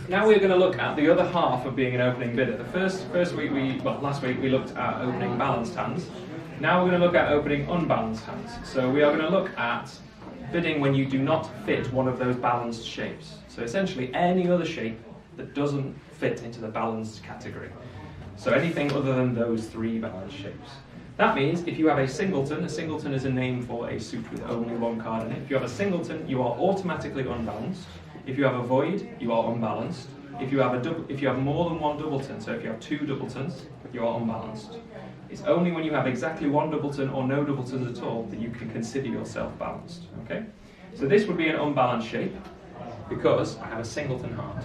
Now we're going to look at the other half of being an opening bidder. Last week we looked at opening balanced hands. Now we're going to look at opening unbalanced hands. So we are going to look at bidding when you do not fit one of those balanced shapes. So essentially any other shape that doesn't fit into the balanced category. So anything other than those three balanced shapes. That means if you have a singleton is a name for a suit with only one card in it. If you have a singleton, you are automatically unbalanced. If you have a void, you are unbalanced. If you have more than one doubleton, so if you have two doubletons, you are unbalanced. It's only when you have exactly one doubleton or no doubletons at all that you can consider yourself balanced. Okay? So this would be an unbalanced shape because I have a singleton heart.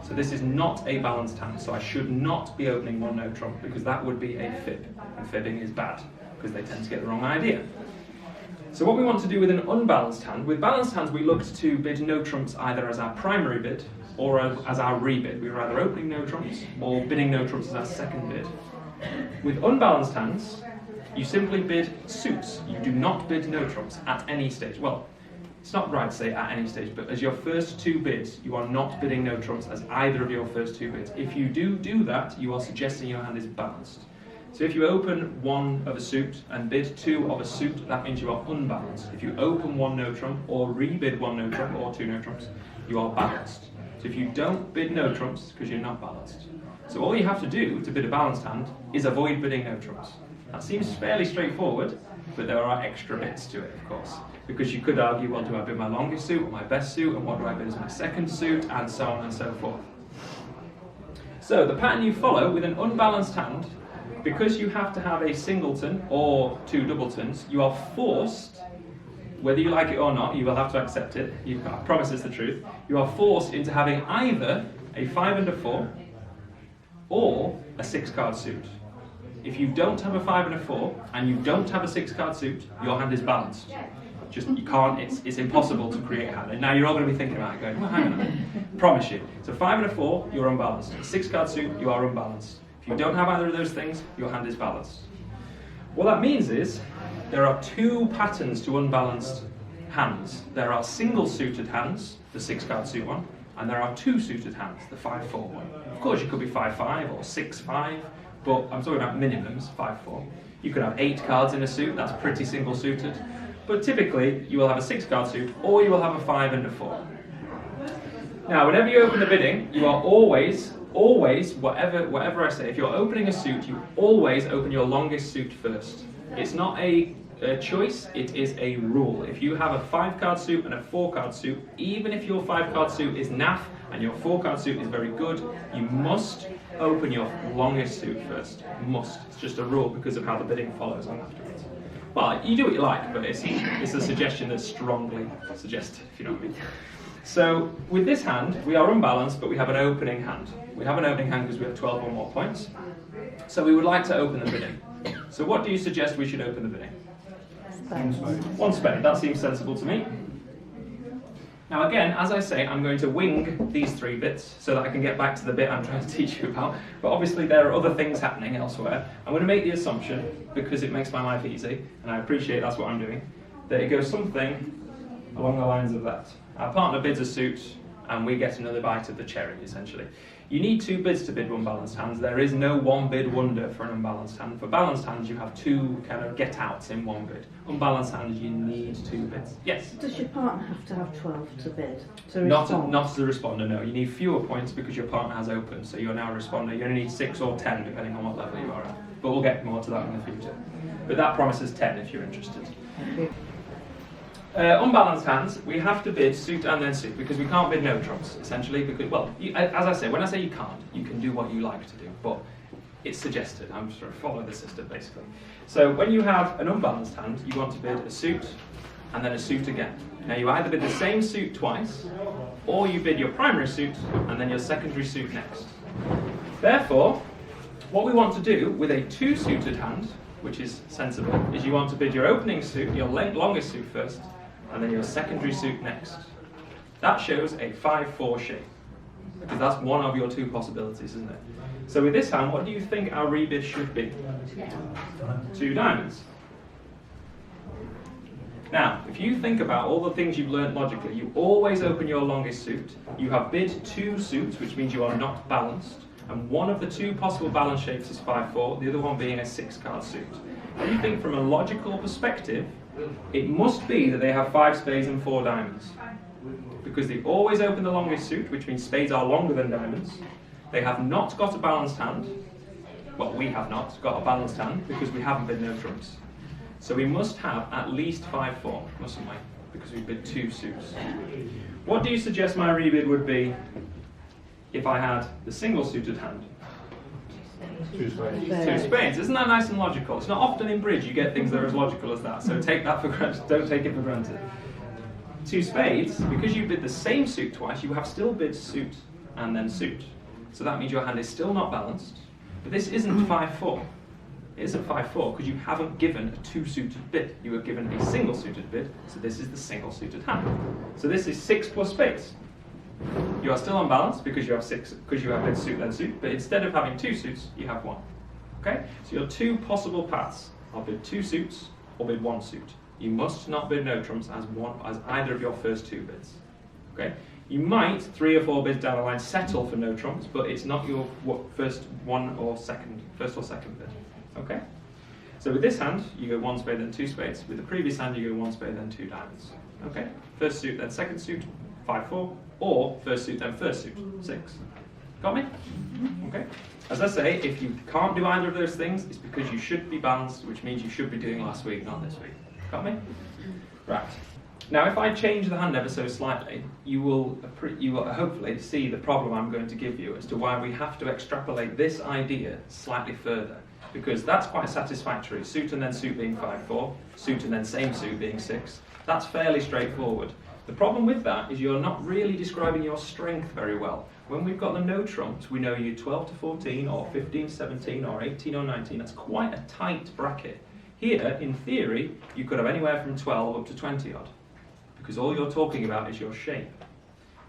So this is not a balanced hand, so I should not be opening one no trump because that would be a fib, and fibbing is bad because they tend to get the wrong idea. So what we want to do with an unbalanced hand, with balanced hands we looked to bid no trumps either as our primary bid or as our rebid. We were either opening no trumps or bidding no trumps as our second bid. With unbalanced hands, you simply bid suits. You do not bid no trumps at any stage. Well, it's not right to say at any stage, but as your first two bids, you are not bidding no trumps as either of your first two bids. If you do that, you are suggesting your hand is balanced. So if you open one of a suit and bid two of a suit, that means you are unbalanced. If you open one no trump or rebid one no trump or two no trumps, you are balanced. So if you don't bid no trumps, because you're not balanced. So all you have to do to bid a balanced hand is avoid bidding no trumps. That seems fairly straightforward, but there are extra bits to it, of course. Because you could argue, well, do I bid my longest suit or my best suit, and what do I bid as my second suit, and so on and so forth. So the pattern you follow with an unbalanced hand, because you have to have a singleton or two doubletons, you are forced, whether you like it or not, you will have to accept it, I promise it's the truth, you are forced into having either a 5 and a 4 or a 6-card suit. If you don't have a 5 and a 4 and you don't have a 6-card suit, your hand is balanced. You can't, it's impossible to create a hand. And now you're all going to be thinking about it, going, well, hang on a minute. Promise you. So 5 and a 4, you're unbalanced. 6-card suit, you are unbalanced. If you don't have either of those things, your hand is balanced. What that means is, there are two patterns to unbalanced hands. There are single-suited hands, the 6-card suit one, and there are two-suited hands, the 5-4 one. Of course, you could be 5-5 or 6-5, but I'm talking about minimums, 5-4. You could have 8 cards in a suit, that's pretty single-suited. But typically, you will have a 6-card suit, or you will have a 5 and a 4. Now, whenever you open the bidding, you are always, whatever I say, if you're opening a suit, you always open your longest suit first. It's not a choice, it is a rule. If you have a 5-card suit and a 4-card suit, even if your 5-card suit is naff and your 4-card suit is very good, you must open your longest suit first. Must. It's just a rule because of how the bidding follows on afterwards. Well, you do what you like, but it's a suggestion that's strongly suggested, if you know what I mean. So, with this hand, we are unbalanced, but we have an opening hand. We have an opening hand because we have 12 or more points. So we would like to open the bidding. So what do you suggest we should open the bidding? One spade. That seems sensible to me. Now again, as I say, I'm going to wing these 3 bits so that I can get back to the bit I'm trying to teach you about. But obviously there are other things happening elsewhere. I'm going to make the assumption, because it makes my life easy, and I appreciate that's what I'm doing, that it goes something along the lines of that. Our partner bids a suit, and we get another bite of the cherry, essentially. You need 2 bids to bid unbalanced hands. There is no one bid wonder for an unbalanced hand. For balanced hands, you have 2 kind of get-outs in one bid. Unbalanced hands, you need 2 bids. Yes? Does your partner have to have 12 to bid? Not as a responder, no. You need fewer points because your partner has opened, so you're now a responder. You only need 6 or 10, depending on what level you are at. But we'll get more to that in the future. But that promises 10 if you're interested. Unbalanced hands, we have to bid suit and then suit because we can't bid no trumps, essentially. Because, well, as I say, when I say you can't, you can do what you like to do, but it's suggested. I'm just sort of follow the system, basically. So when you have an unbalanced hand, you want to bid a suit and then a suit again. Now you either bid the same suit twice, or you bid your primary suit and then your secondary suit next. Therefore, what we want to do with a 2-suited hand, which is sensible, is you want to bid your opening suit, your longest suit first, and then your secondary suit next. That shows a 5-4 shape, because that's one of your 2 possibilities, isn't it? So with this hand, what do you think our rebid should be? 2 diamonds. Now, if you think about all the things you've learnt logically, you always open your longest suit. You have bid 2 suits, which means you are not balanced. And one of the 2 possible balance shapes is 5-4, the other one being a 6-card suit. If you think from a logical perspective, it must be that they have 5 spades and 4 diamonds. Because they always open the longest suit, which means spades are longer than diamonds. They have not got a balanced hand. Well, we have not got a balanced hand because we haven't bid no trumps. So we must have at least 5-4, mustn't we? Because we bid 2 suits. What do you suggest my rebid would be if I had the single suited hand? 2 spades. 2 spades. Isn't that nice and logical? It's not often in bridge you get things that are as logical as that, so take that for granted. Don't take it for granted. 2 spades, because you bid the same suit twice, you have still bid suit and then suit. So that means your hand is still not balanced, but this isn't 5-4. It isn't 5-4 because you haven't given a 2-suited bid. You were given a single-suited bid, so this is the single-suited hand. So this is 6 plus spades. You are still unbalanced because you have 6, because you have bid suit then suit, but instead of having 2 suits, you have 1. Okay? So your 2 possible paths are bid 2 suits or bid 1 suit. You must not bid no trumps as either of your first 2 bids. Okay? You might 3 or 4 bids down the line settle for no trumps, but it's not your first or second bid. Okay? So with this hand, you go 1 spade then 2 spades. With the previous hand, you go 1 spade then 2 diamonds. Okay? First suit then second suit, 5-4, or first suit then first suit, 6. Got me? Okay. As I say, if you can't do either of those things, it's because you should be balanced, which means you should be doing last week, not this week. Got me? Right. Now, if I change the hand ever so slightly, you will hopefully see the problem I'm going to give you as to why we have to extrapolate this idea slightly further. Because that's quite satisfactory. Suit and then suit being 5-4, suit and then same suit being 6. That's fairly straightforward. The problem with that is you're not really describing your strength very well. When we've got the no trumps, we know you're 12 to 14, or 15 to 17, or 18 or 19. That's quite a tight bracket. Here, in theory, you could have anywhere from 12 up to 20 odd. Because all you're talking about is your shape.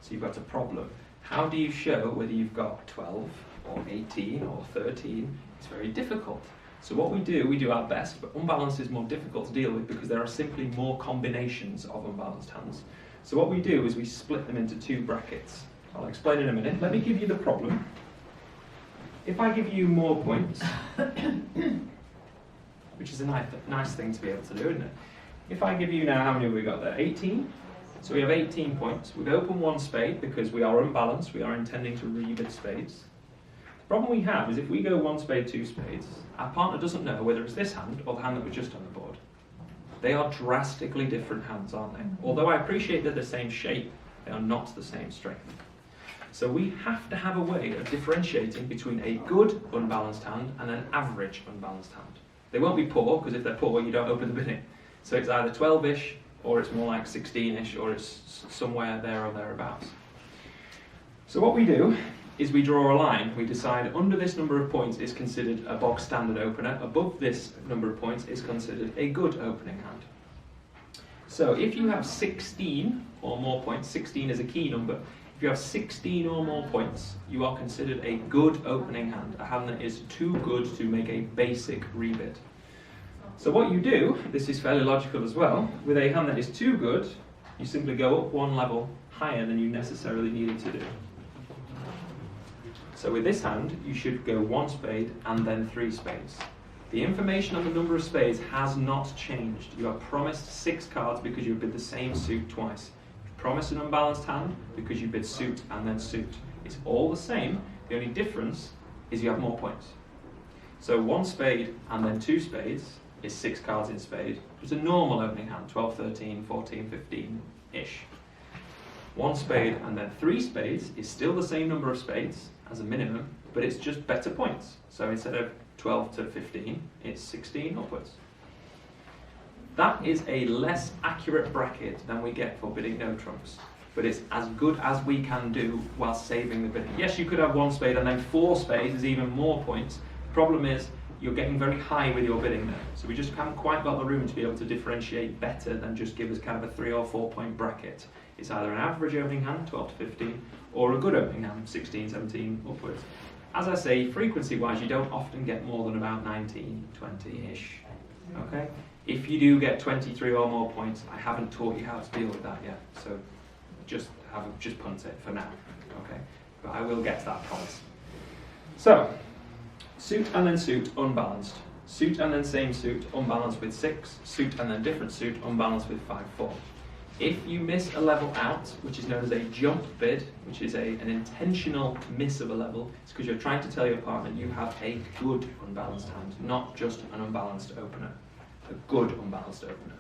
So you've got a problem. How do you show whether you've got 12 or 18 or 13? It's very difficult. So what we do our best, but unbalanced is more difficult to deal with because there are simply more combinations of unbalanced hands. So what we do is we split them into 2 brackets. I'll explain in a minute. Let me give you the problem. If I give you more points, which is a nice thing to be able to do, isn't it? If I give you now, how many have we got there? 18. So we have 18 points. We've opened 1 spade because we are unbalanced. We are intending to rebid spades. The problem we have is if we go 1 spade, 2 spades, our partner doesn't know whether it's this hand or the hand that was just on the board. They are drastically different hands, aren't they? Although I appreciate they're the same shape, they are not the same strength. So we have to have a way of differentiating between a good unbalanced hand and an average unbalanced hand. They won't be poor, because if they're poor, you don't open the bidding. So it's either 12-ish, or it's more like 16-ish, or it's somewhere there or thereabouts. So what we do is we draw a line. We decide under this number of points is considered a bog standard opener. Above this number of points is considered a good opening hand. So if you have 16 or more points, 16 is a key number. If you have 16 or more points, you are considered a good opening hand, a hand that is too good to make a basic rebid. So what you do, this is fairly logical as well, with a hand that is too good, you simply go up 1 level higher than you necessarily needed to do. So with this hand, you should go 1 spade and then 3 spades. The information on the number of spades has not changed. You are promised 6 cards because you bid the same suit twice. You promised an unbalanced hand because you bid suit and then suit. It's all the same. The only difference is you have more points. So 1 spade and then 2 spades is 6 cards in spade. It's a normal opening hand, 12, 13, 14, 15-ish. 1 spade and then 3 spades is still the same number of spades as a minimum, but it's just better points. So instead of 12 to 15, it's 16 upwards. That is a less accurate bracket than we get for bidding no trumps, but it's as good as we can do while saving the bidding. Yes, you could have 1 spade and then 4 spades is even more points. The problem is you're getting very high with your bidding there, so we just haven't quite got the room to be able to differentiate better than just give us kind of a 3 or 4 point bracket. It's either an average opening hand, 12 to 15, or a good opening hand, 16, 17 upwards. As I say, frequency-wise, you don't often get more than about 19, 20-ish. Okay? If you do get 23 or more points, I haven't taught you how to deal with that yet, so just punt it for now. Okay? But I will get to that, promise. So, suit and then suit, unbalanced. Suit and then same suit, unbalanced with 6. Suit and then different suit, unbalanced with 5-4. If you miss a level out, which is known as a jump bid, which is an intentional miss of a level, it's because you're trying to tell your partner you have a good unbalanced hand, not just an unbalanced opener. A good unbalanced opener.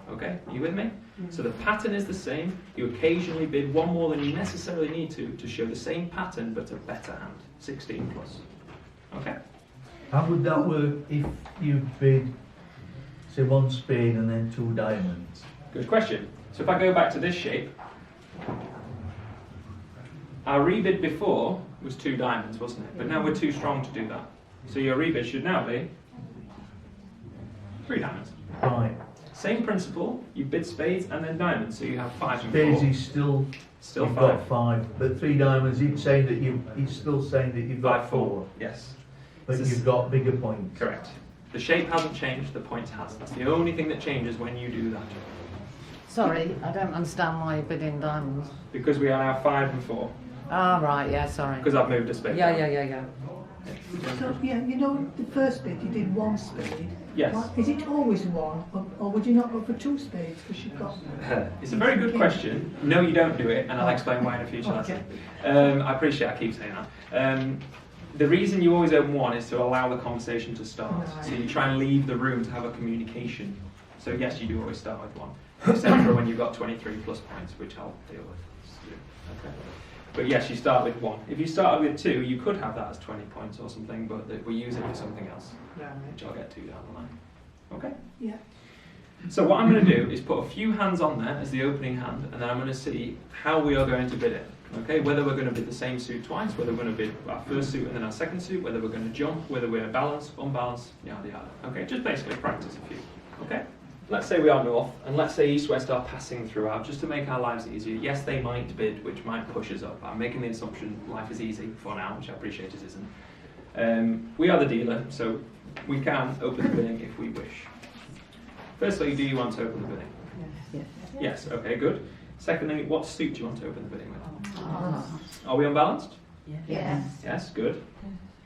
Okay, are you with me? So the pattern is the same. You occasionally bid one more than you necessarily need to show the same pattern but a better hand. 16 plus. Okay? How would that work if you bid, say, 1 spade and then 2 diamonds? Good question. So if I go back to this shape, our rebid before was 2 diamonds, wasn't it? But now we're too strong to do that. So your rebid should now be 3 diamonds. Right. Same principle, you bid spades and then diamonds, so you have 5 and 4. Spades is still Still you've 5. got 5, but 3 diamonds. He's still saying that you've got 4, Yes. but This is- you've got bigger points. Correct. The shape hasn't changed, the point has. That's the only thing that changes when you do that. Sorry, I don't understand why you're bidding diamonds. Because we are now 5 and 4. Ah, right, yeah, sorry. Because I've moved a spade. Yeah, down. yeah. So, yeah, you know, the first bit you did 1 spade. Yes. Is it always 1, or would you not go for 2 spades because you've got... It's a very good question. No, you don't do it, and I'll explain why in a future lesson. I appreciate I keep saying that. The reason you always open 1 is to allow the conversation to start. So you try and leave the room to have a communication. So yes, you do always start with 1. Except for when you've got 23 plus points, which I'll deal with. Okay. But yes, you start with 1. If you started with 2, you could have that as 20 points or something, but we use it for something else, which I'll get to down the line. Okay? Yeah. So what I'm going to do is put a few hands on there as the opening hand, and then I'm going to see how we are going to bid it. Okay? Whether we're going to bid the same suit twice, whether we're going to bid our first suit and then our second suit, whether we're going to jump, whether we're balanced, unbalanced, yada yada. Okay? Just basically practice a few. Okay? Let's say we are north, and let's say east-west are passing throughout, just to make our lives easier. Yes, they might bid, which might push us up. I'm making the assumption life is easy for now, which I appreciate it isn't. We are the dealer, so we can open the bidding if we wish. Firstly, do you want to open the bidding? Yes. Yes, okay, good. Secondly, what suit do you want to open the bidding with? Ah. Are we unbalanced? Yes. Yes, good.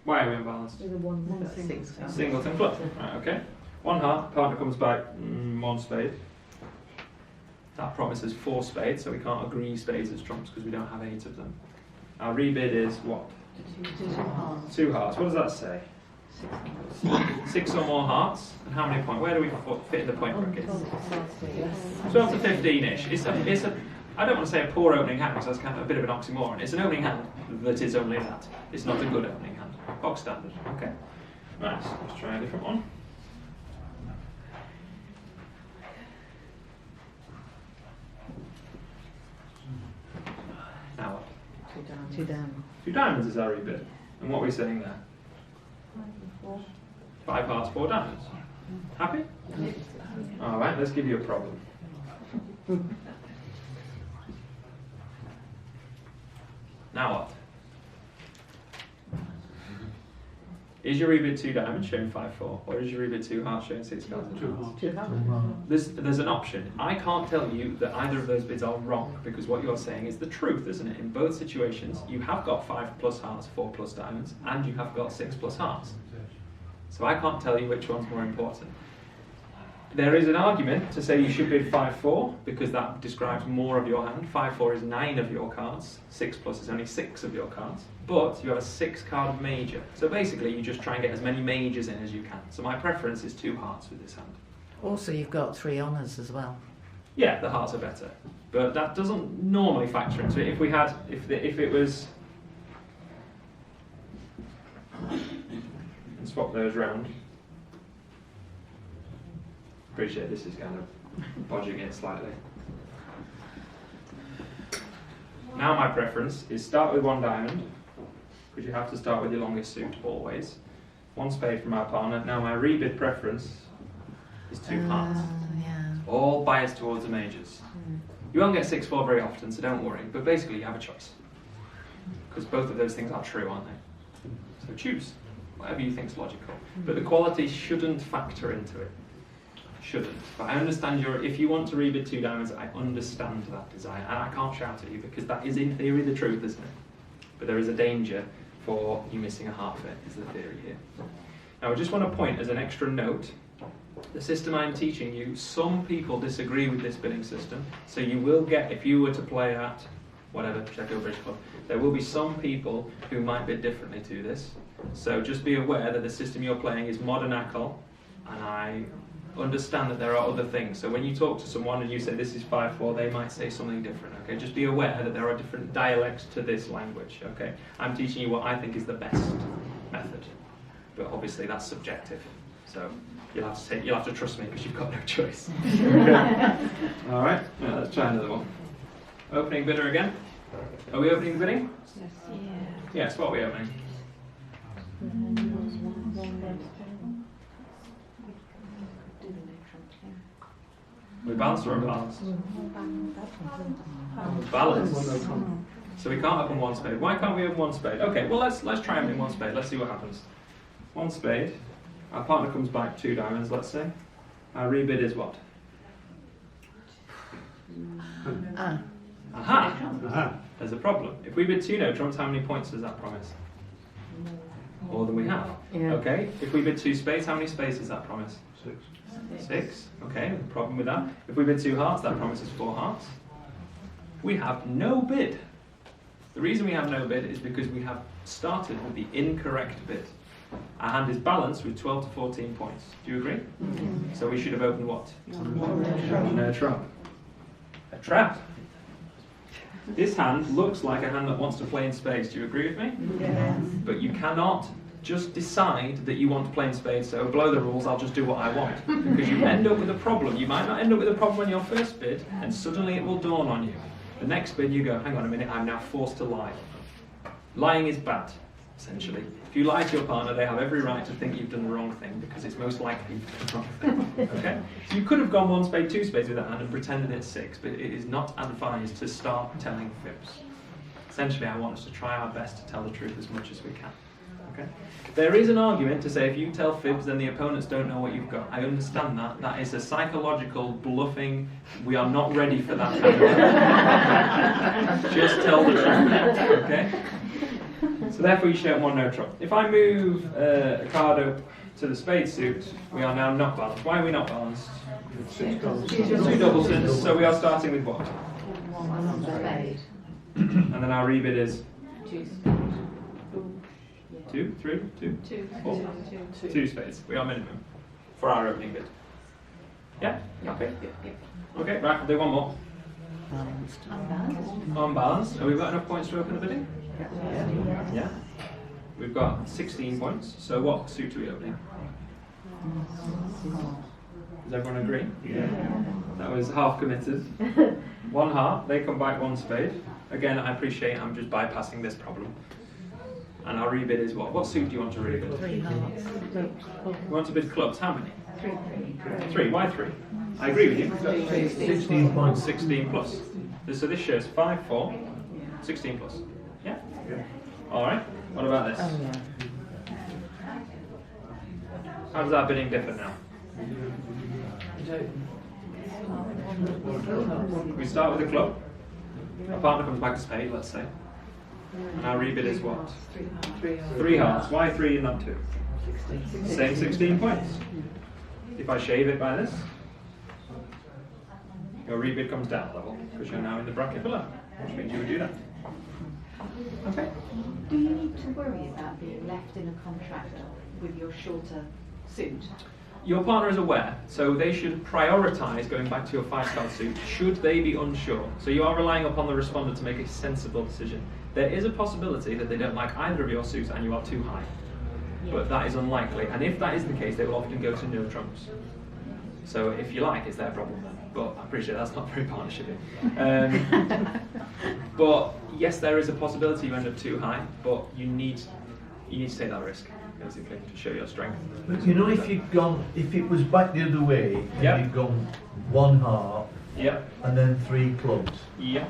Why are we unbalanced? With a 1 Singleton club. Right, okay. 1 heart, partner comes back, 1 spade. That promises 4 spades, so we can't agree spades as trumps because we don't have 8 of them. Our rebid is what? 2 hearts. What does that say? 6 or more hearts. And how many points? Where do we fit in the point brackets? 12 to 15-ish. I don't want to say a poor opening hand because that's kind of a bit of an oxymoron. It's an opening hand that is only that. It's not a good opening hand. Box standard. Okay. Right, let's try a different one. Now what? 2 down. 2 diamonds is our rebid. And what are we saying there? 5 hearts, 4 diamonds. Happy? Alright, let's give you a problem. Now what? Is your rebid 2 diamonds showing 5-4, or is your rebid 2 hearts showing 6 cards? 2 hearts. There's an option. I can't tell you that either of those bids are wrong, because what you're saying is the truth, isn't it? In both situations, you have got 5 plus hearts, 4 plus diamonds, and you have got 6 plus hearts. So I can't tell you which one's more important. There is an argument to say you should bid 5-4 because that describes more of your hand. 5-4 is 9 of your cards. 6 plus is only 6 of your cards. But you have a 6-card major. So basically you just try and get as many majors in as you can. So my preference is 2 hearts with this hand. Also, you've got 3 honours as well. Yeah, the hearts are better. But that doesn't normally factor into it. If we had, if it was... And swap those round. Appreciate this is kind of bodging it slightly. Now my preference is start with 1 diamond, because you have to start with your longest suit always. 1 spade from our partner. Now my rebid preference is 2 hearts. Yeah. All biased towards the majors. You won't get 6-4 very often, so don't worry. But basically you have a choice. Because both of those things are true, aren't they? So choose whatever you think is logical. But the quality shouldn't factor into it. shouldn't. But I understand if you want to rebid 2 diamonds, I understand that desire, and I can't shout at you because that is in theory the truth, isn't it? But there is a danger for you missing a half it, is the theory here. Now I just want to point as an extra note, the system I'm teaching you, some people disagree with this bidding system, so you will get, if you were to play at whatever, Sheffield Bridge Club, there will be some people who might bid differently to this. So just be aware that the system you're playing is modern ACL, and I understand that there are other things. So when you talk to someone and you say this is 5-4, they might say something different, okay? Just be aware that there are different dialects to this language, okay? I'm teaching you what I think is the best method, but obviously that's subjective. So you'll have to trust me because you've got no choice. Okay. All right, now let's try another one. Opening bidder again. Are we opening bidding? Yes, what are we opening? We balanced or unbalanced? Balanced. So we can't open 1 spade. Why can't we open 1 spade? Okay, well let's try opening 1 spade. Let's see what happens. 1 spade. Our partner comes back 2 diamonds, let's say. Our rebid is what? Aha! There's a problem. If we bid 2 no trumps, how many points does that promise? More than we have. Yeah. Okay. If we bid 2 spades, how many spades does that promise? 6. 6. Okay, no problem with that. If we bid 2 hearts, that promises 4 hearts. We have no bid. The reason we have no bid is because we have started with the incorrect bid. Our hand is balanced with 12 to 14 points. Do you agree? Mm-hmm. So we should have opened what? No trump. A trap. This hand looks like a hand that wants to play in spades. Do you agree with me? Yes. But you cannot just decide that you want to play in spades, so below the rules, I'll just do what I want. Because you end up with a problem. You might not end up with a problem on your first bid, and suddenly it will dawn on you. The next bid, you go, hang on a minute, I'm now forced to lie. Lying is bad, essentially. If you lie to your partner, they have every right to think you've done the wrong thing, because it's most likely the wrong thing. Okay? So you could have gone 1 spade, 2 spades with that hand and pretended it's 6, but it is not advised to start telling fibs. Essentially, I want us to try our best to tell the truth as much as we can. Okay? There is an argument to say if you tell fibs, then the opponents don't know what you've got. I understand that. That is a psychological bluffing. We are not ready for that kind of just tell the truth. Okay? So therefore you show 1 no trump. If I move a card up to the spade suit, we are now not balanced. Why are we not balanced? 6 dollars. 2 doubletons. So we are starting with what? And then our rebid is 2, 3, 2, 4. 2 spades. We are minimum for our opening bid. Yeah? Okay. Okay, right, we'll do 1 more. Unbalanced. Have we got enough points to open the bidding? Yeah. We've got 16 points. So what suit are we opening? Does everyone agree? Yeah. That was half committed. 1 heart. They come back 1 spade. Again, I appreciate I'm just bypassing this problem. And our rebid is what? What suit do you want to rebid? 3 hearts. You want to bid clubs. How many? 3. Why 3? I agree with you. 16 points. 16 plus. So this shows 5, 4, 16 plus. Yeah? All right. What about this? Oh, yeah. How does our bidding differ now? We start with a club. Our partner comes back a spade, let's say. And our rebid is what? 3 hearts. Why 3 and not 2? Same 16 points. If I shave it by this, your rebid comes down a level because you're now in the bracket below, which means you would do that. Okay. Do you need to worry about being left in a contract with your shorter suit? Your partner is aware, so they should prioritise going back to your 5-card suit should they be unsure. So you are relying upon the respondent to make a sensible decision. There is a possibility that they don't like either of your suits and you are too high. But that is unlikely, and if that is the case, they will often go to no trumps. So if you like, it's their problem then. But I appreciate that's not very partnershipy. But yes, there is a possibility you end up too high, but you need to take that risk, basically, to show your strength. But you know, if it was back the other way, and Yep. you'd gone 1 heart Yep. and then 3 clubs, Yep.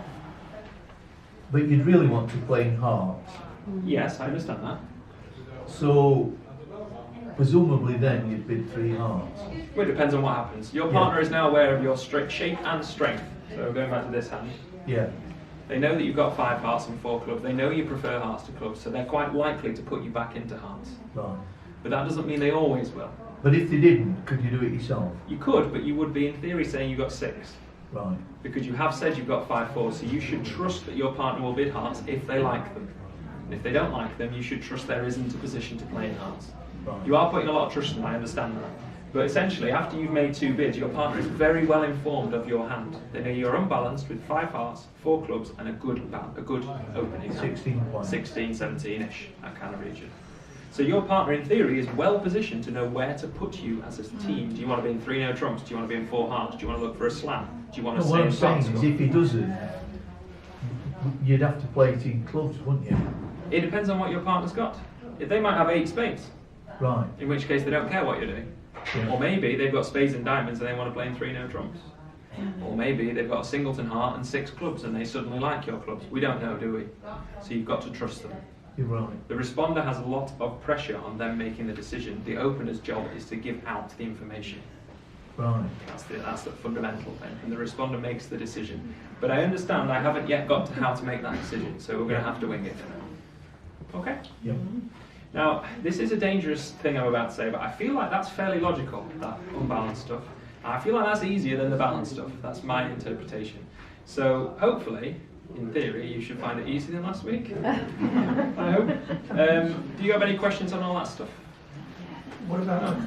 but you'd really want to play in hearts. Yes, I understand that. So presumably then you'd bid 3 hearts. Well, it depends on what happens. Your Yeah. partner is now aware of your shape and strength. So going back to this hand, Yeah, they know that you've got 5 hearts and 4 clubs. They know you prefer hearts to clubs, so they're quite likely to put you back into hearts. right. But that doesn't mean they always will. But if they didn't, could you do it yourself? You could, but you would be in theory saying you got 6. Right, Because you have said you've got 5 4s, so you should trust that your partner will bid hearts if they like them. And if they don't like them, you should trust there isn't a position to play in hearts. right. You are putting a lot of trust in them, I understand that. But essentially, after you've made 2 bids, your partner is very well informed of your hand. They know you're unbalanced with 5 hearts, 4 clubs, and a good opening. 16 points. 16, 17-ish, that kind of region. So your partner, in theory, is well positioned to know where to put you as a team. Do you want to be in 3 no trumps? Do you want to be in 4 hearts? Do you want to look for a slam? Do you want to No, stay what in I'm saying hearts? is if he doesn't, you'd have to play it in clubs, wouldn't you? It depends on what your partner's got. If they might have 8 spades, Right, in which case they don't care what you're doing. yeah. Or maybe they've got spades and diamonds and they want to play in 3 no trumps. Or maybe they've got a singleton heart and 6 clubs and they suddenly like your clubs. We don't know, do we? So you've got to trust them. You're right. The responder has a lot of pressure on them making the decision. The opener's job is to give out the information. Right. That's the fundamental thing. And the responder makes the decision. But I understand I haven't yet got to how to make that decision, so we're going to have to wing it. Okay? Yep. Now, this is a dangerous thing I'm about to say, but I feel like that's fairly logical, that unbalanced stuff. I feel like that's easier than the balanced stuff. That's my interpretation. So, hopefully, in theory, you should find it easier than last week. I hope. Do you have any questions on all that stuff? What about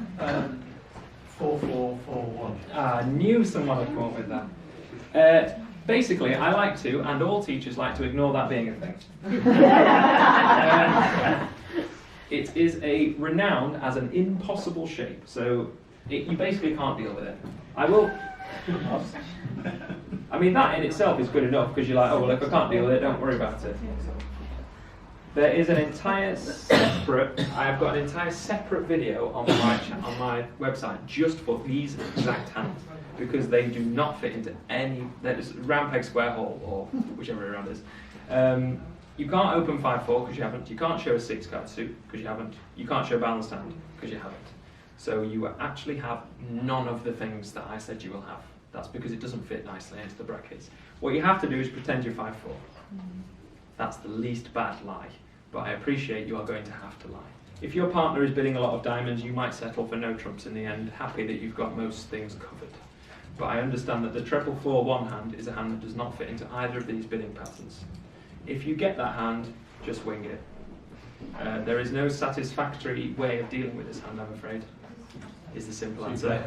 4-4-4-1? I knew someone would come up with that. Basically, I like to, and all teachers like to, ignore that being a thing. It is renowned as an impossible shape, so you basically can't deal with it. I will. I mean, that in itself is good enough because you're like, oh well, if I can't deal with it, don't worry about it. There is an entire separate. I have got an entire separate video on my website just for these exact hands because they do not fit into any. There's round peg square hole or whichever way around it is. You can't open 5-4 because you haven't. You can't show a 6-card suit because you haven't. You can't show a balanced hand because you haven't. So you actually have none of the things that I said you will have. That's because it doesn't fit nicely into the brackets. What you have to do is pretend you're 5-4. That's the least bad lie. But I appreciate you are going to have to lie. If your partner is bidding a lot of diamonds, you might settle for no trumps in the end, happy that you've got most things covered. But I understand that the 4-4-1 hand is a hand that does not fit into either of these bidding patterns. If you get that hand, just wing it. There is no satisfactory way of dealing with this hand, I'm afraid, is the simple answer.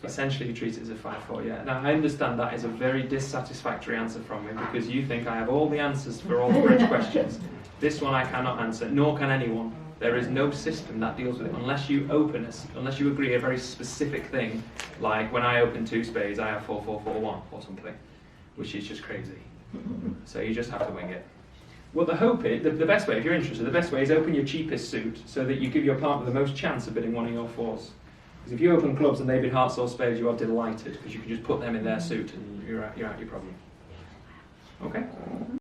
Essentially, you treat it as a 5-4, yeah. Now, I understand that is a very dissatisfactory answer from me because you think I have all the answers for all the bridge questions. This one I cannot answer, nor can anyone. There is no system that deals with it unless you unless you agree a very specific thing, like when I open 2 spades, I have 4-4-4-1 or something, which is just crazy. So you just have to wing it. Well, the hope is, the best way, if you're interested, the best way is open your cheapest suit so that you give your partner the most chance of bidding one of your 4s. Because if you open clubs and they bid hearts or spades, you are delighted because you can just put them in their suit and you're out your problem. Okay?